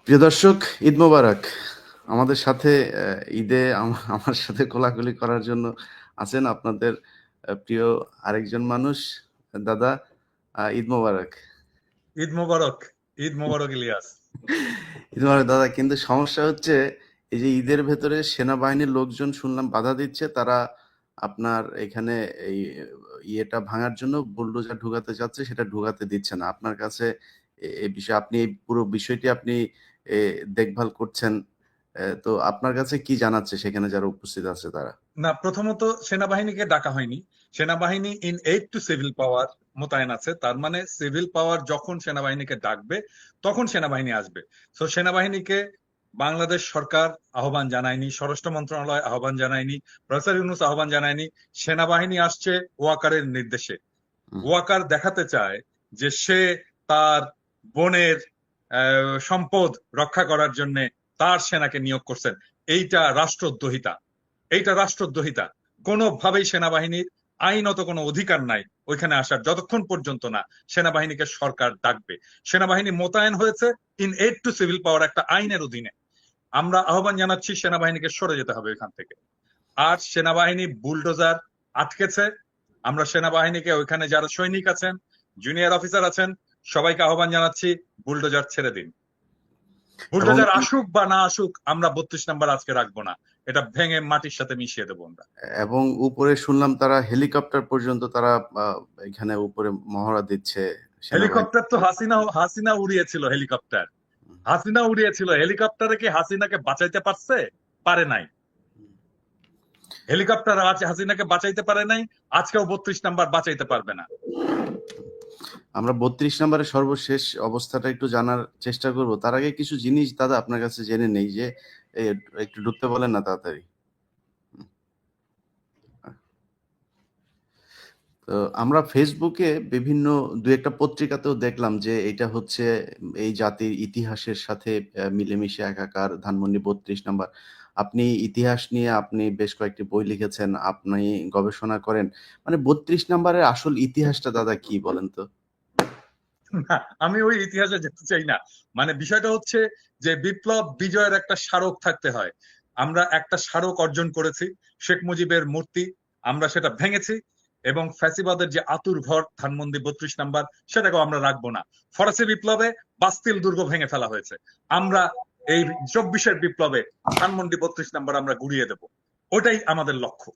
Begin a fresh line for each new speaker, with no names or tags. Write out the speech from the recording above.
প্রিয় দর্শক, ঈদ মোবারক। আমাদের সাথে ঈদে আমার সাথে কোলাকুলি করার জন্য আছেন আপনাদের প্রিয় আরেকজন মানুষ। দাদা, ঈদ মোবারক।
ঈদ মোবারক। ঈদ মোবারক ইলিয়াস।
ঈদ মোবারক দাদা। কিন্তু সমস্যা হচ্ছে, এই যে ঈদের ভেতরে সেনাবাহিনীর লোকজন শুনলাম বাধা দিচ্ছে। তারা আপনার এখানে এই ইয়েটা ভাঙার জন্য বুলডোজার ঢুকাতে চাচ্ছে, সেটা ঢুকাতে দিচ্ছে না। আপনার কাছে এই বিষয়ে আপনি এই পুরো বিষয়টি আপনি দেখভাল করছেন। তো আপনার কাছে কি জানাচ্ছে সেখানে যারা উপস্থিত আছে তারা?
না, প্রথমত সেনাবাহিনীকে ডাকা হয়নি। সেনাবাহিনী ইন এইড টু সিভিল পাওয়ার মোতায়েন আছে। তার মানে সিভিল পাওয়ার যখন সেনাবাহিনীকে ডাকবে তখন সেনাবাহিনী আসবে। তো সেনাবাহিনীকে বাংলাদেশ সরকার আহ্বান জানায়নি, স্বরাষ্ট্র মন্ত্রণালয় আহ্বান জানায়নি, প্রফেসর ইউনূস আহ্বান জানায়নি। সেনাবাহিনী আসছে ওয়াকারের নির্দেশে।
হুম।
ওয়াকার দেখাতে চায় যে সে তার বোনের সম্পদ রক্ষা করার জন্য তার সেনাকে নিয়োগ করছেন। এইটা রাষ্ট্রদ্রোহিতা। এইটা রাষ্ট্রদ্রোহিতা। কোনোভাবেই সেনাবাহিনীর আইনত কোনো অধিকার নাই ওইখানে আসার, যতক্ষণ পর্যন্ত না সেনাবাহিনীকে সরকার ডাকবে। সেনাবাহিনী মোতায়েন হয়েছে ইন এইড টু সিভিল পাওয়ার একটা আইনের অধীনে। আমরা আহ্বান জানাচ্ছি সেনাবাহিনীকে সরে যেতে হবে এখান থেকে। আর সেনাবাহিনী বুলডোজার আটকেছে। আমরা সেনাবাহিনীকে ওইখানে যারা সৈনিক আছেন, জুনিয়র অফিসার আছেন, সবাইকে আহ্বান জানাচ্ছি বুলডোজার ছেড়ে দিন।
এবং
বুলডোজার আসুক বা না আসুক, আমরা 32 নাম্বার আজকে রাখবো না। এটা ভেঙে মাটির সাথে মিশিয়ে দেবো আমরা।
এবং উপরে শুনলাম তারা হেলিকপ্টার পর্যন্ত তারা এখানে উপরে মহড়া দিচ্ছে সেনাবাহিনী।
হেলিকপ্টার তো হাসিনা উড়িয়েছিল। হাসিনা উড়িয়েছিল হেলিকপ্টারে। কি হাসিনাকে বাঁচাইতে পারছে? পারে নাই। হেলিকপ্টার হাসিনাকে বাঁচাইতে পারে নাই, আজকেও 32 নাম্বার বাঁচাইতে পারবে না।
আমরা 32 নম্বরের সর্বশেষ অবস্থাটা একটু জানার চেষ্টা করব। তার আগে কিছু জিনিস দাদা আপনার কাছে জেনে নেই যে এ, একটু ঢুকতে বলেন না তাড়াতাড়ি। তো আমরা ফেসবুকে বিভিন্ন দু একটা পত্রিকাতেও দেখলাম যে এটা হচ্ছে এই জাতির ইতিহাসের সাথে মিলেমিশে একাকার। ধানমন্ডি 32 নাম্বার। আপনি ইতিহাস নিয়ে আপনি বেশ কয়েকটি বই লিখেছেন, আপনি গবেষণা করেন। মানে 32 নাম্বারের আসল ইতিহাসটা দাদা কি বলেন তো?
না, আমি ওই ইতিহাসে যেতে চাই না। মানে বিষয়টা হচ্ছে যে বিপ্লব বিজয়ের একটা স্মারক থাকতে হয়। আমরা একটা স্মারক অর্জন করেছি, শেখ মুজিবের মূর্তি। আমরা সেটা ভেঙেছি এবং ফ্যাসিবাদের যে আতুর ঘর ধানমন্ডি 32 নাম্বার, সেটাকেও আমরা রাখবো না। ফরাসি বিপ্লবে বাস্তিল দুর্গ ভেঙে ফেলা হয়েছে। আমরা এই 24-এর বিপ্লবে ধানমন্ডি 32 নাম্বার আমরা গুড়িয়ে দেব। ওটাই আমাদের লক্ষ্য।